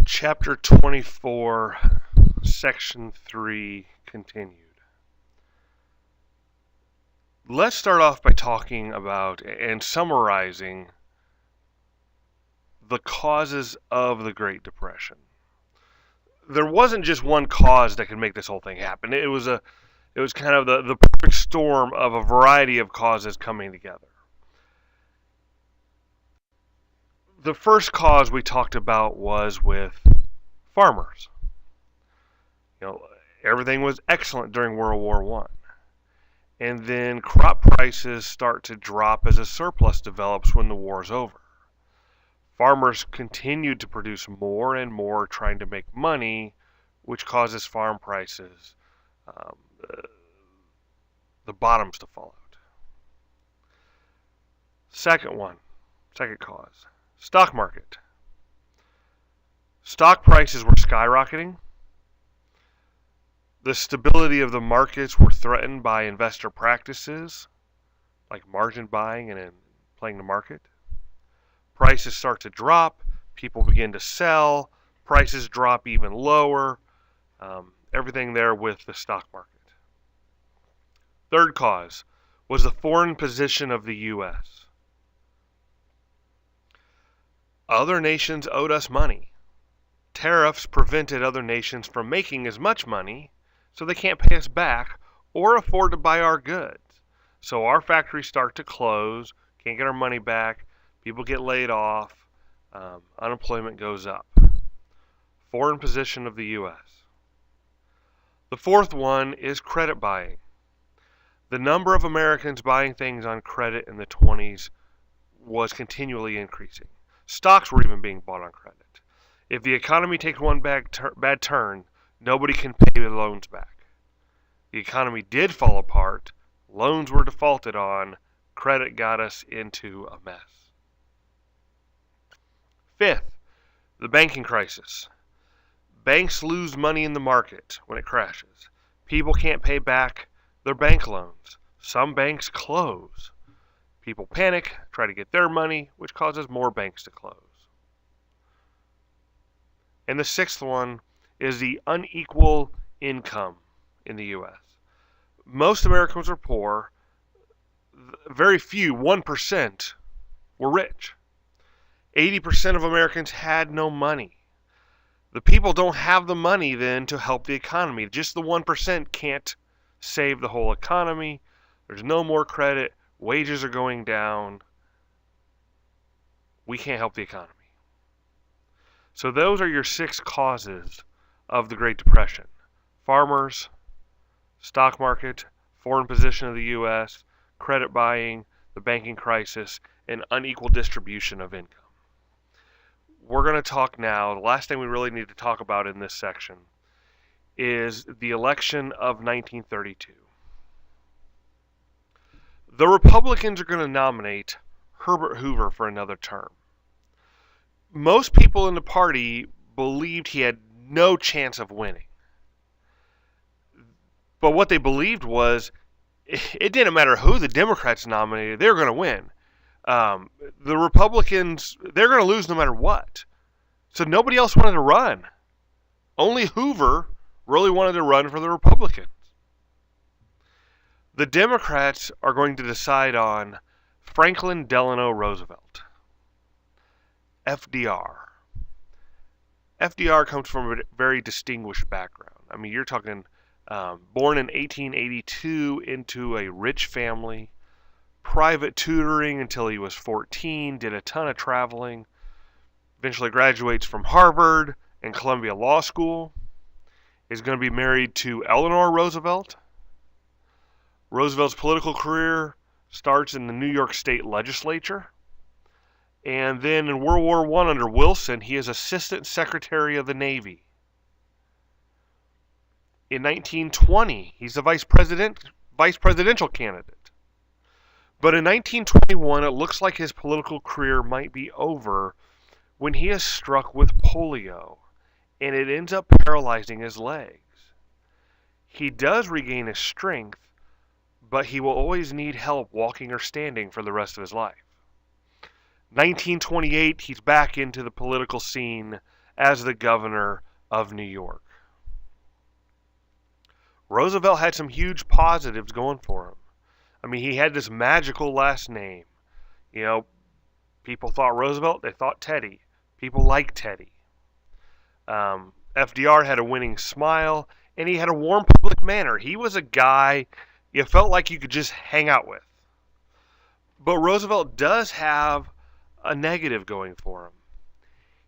Chapter 24, Section 3 continued. Let's start off by talking about and summarizing the causes of the Great Depression. There wasn't just one cause that could make this whole thing happen. It was kind of the perfect storm of a variety of causes coming together. The first cause we talked about was with farmers. Everything was excellent during World War I. And then crop prices start to drop as a surplus develops when the war's over. Farmers continued to produce more and more, trying to make money, which causes farm prices, the bottoms to fall out. Second cause, stock market. Stock prices were skyrocketing. The stability of the markets were threatened by investor practices like margin buying and playing the market. Prices start to drop, people begin to sell, prices drop even lower, everything there with the stock market. Third cause was the foreign position of the U.S. Other nations owed us money. Tariffs prevented other nations from making as much money, so they can't pay us back or afford to buy our goods. So our factories start to close, can't get our money back, people get laid off, unemployment goes up. Foreign position of the U.S. The fourth one is credit buying. The number of Americans buying things on credit in the 20s was continually increasing. Stocks were even being bought on credit. If the economy takes one bad turn, nobody can pay the loans back. The economy did fall apart, loans were defaulted on, credit got us into a mess. Fifth, the banking crisis. Banks lose money in the market when it crashes. People can't pay back their bank loans. Some banks close. People panic, try to get their money, which causes more banks to close. And the sixth one is the unequal income in the U.S. Most Americans are poor. Very few, 1%, were rich. 80% of Americans had no money. The people don't have the money then to help the economy. Just the 1% can't save the whole economy. There's no more credit. Wages are going down. We can't help the economy. So those are your 6 causes of the Great Depression. Farmers, stock market, foreign position of the U.S., credit buying, the banking crisis, and unequal distribution of income. We're going to talk now, the last thing we really need to talk about in this section is the election of 1932. The Republicans are going to nominate Herbert Hoover for another term. Most people in the party believed he had no chance of winning. But what they believed was it didn't matter who the Democrats nominated, they were going to win. The Republicans, they're going to lose no matter what. So nobody else wanted to run. Only Hoover really wanted to run for the Republicans. The Democrats are going to decide on Franklin Delano Roosevelt, FDR. FDR comes from a very distinguished background. I mean, you're talking born in 1882 into a rich family, private tutoring until he was 14, did a ton of traveling, eventually graduates from Harvard and Columbia Law School, is going to be married to Eleanor Roosevelt. Roosevelt's political career starts in the New York State Legislature. And then in World War I under Wilson, he is Assistant Secretary of the Navy. In 1920, he's the vice presidential candidate. But in 1921, it looks like his political career might be over when he is struck with polio, and it ends up paralyzing his legs. He does regain his strength, but he will always need help walking or standing for the rest of his life. 1928, he's back into the political scene as the governor of New York. Roosevelt had some huge positives going for him. I mean, he had this magical last name. You know, people thought Roosevelt, they thought Teddy. People liked Teddy. FDR had a winning smile, and he had a warm public manner. He was a guy you felt like you could just hang out with. But Roosevelt does have a negative going for him.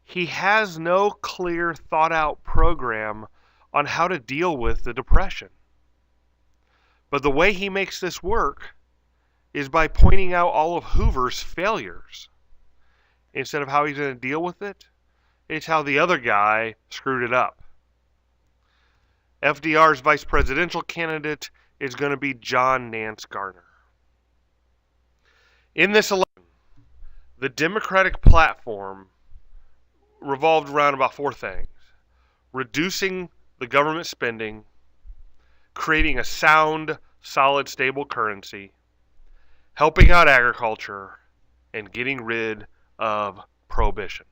He has no clear, thought-out program on how to deal with the Depression. But the way he makes this work is by pointing out all of Hoover's failures. Instead of how he's going to deal with it, it's how the other guy screwed it up. FDR's vice presidential candidate is going to be John Nance Garner. In this election, the Democratic platform revolved around about four things: reducing the government spending, creating a sound, solid, stable currency, helping out agriculture, and getting rid of prohibition.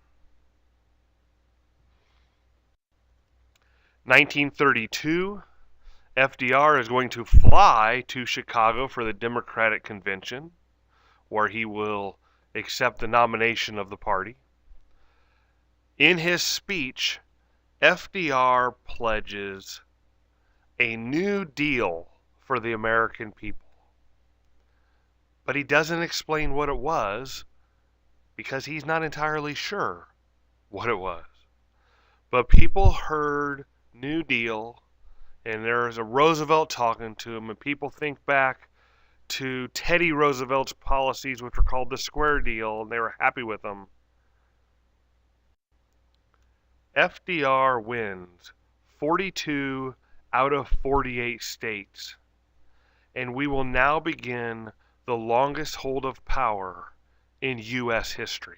1932, FDR is going to fly to Chicago for the Democratic Convention, where he will accept the nomination of the party. In his speech, FDR pledges a new deal for the American people. But he doesn't explain what it was because he's not entirely sure what it was. But people heard New Deal, and there's a Roosevelt talking to him, and people think back to Teddy Roosevelt's policies, which were called the Square Deal, and they were happy with them. FDR wins 42 out of 48 states, and we will now begin the longest hold of power in U.S. history.